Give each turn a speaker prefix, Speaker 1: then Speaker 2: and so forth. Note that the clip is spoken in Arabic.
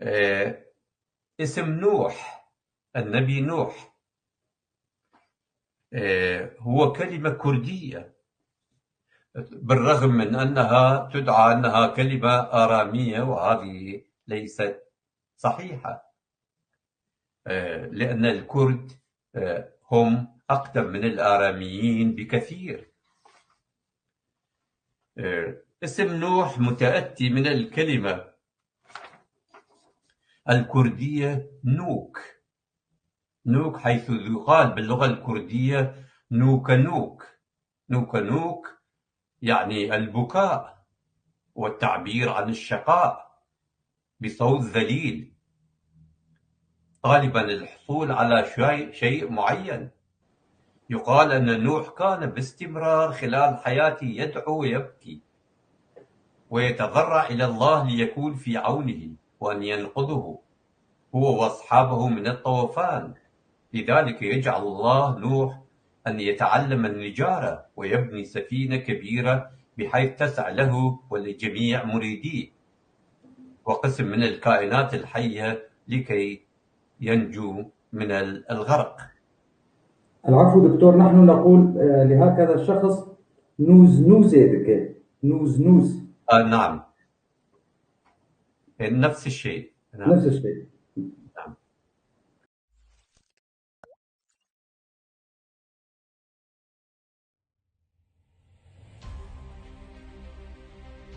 Speaker 1: آه، اسم نوح، النبي نوح، هو كلمة كردية، بالرغم من أنها تدعى أنها كلمة آرامية، وهذه ليست صحيحة. لأن الكرد هم أقدم من الآراميين بكثير. اسم نوح متأتي من الكلمة الكردية نوك. نوك حيث يقال باللغة الكردية نوك نوك. نوك نوك يعني البكاء والتعبير عن الشقاء بصوت ذليل، طالبا الحصول على شيء معين. يقال أن نوح كان باستمرار خلال حياته يدعو ويبكي ويتضرع إلى الله ليكون في عونه وأن ينقذه هو وأصحابه من الطوفان. لذلك يجعل الله نوح أن يتعلم النجارة ويبني سفينة كبيرة بحيث تسع له ولجميع مريديه وقسم من الكائنات الحية لكي ينجو من الغرق.
Speaker 2: العفو دكتور، نحن نقول لهكذا الشخص نوز نوزة بك، نوز نوز.
Speaker 1: نعم، نفس الشيء. نعم.
Speaker 2: نفس الشيء.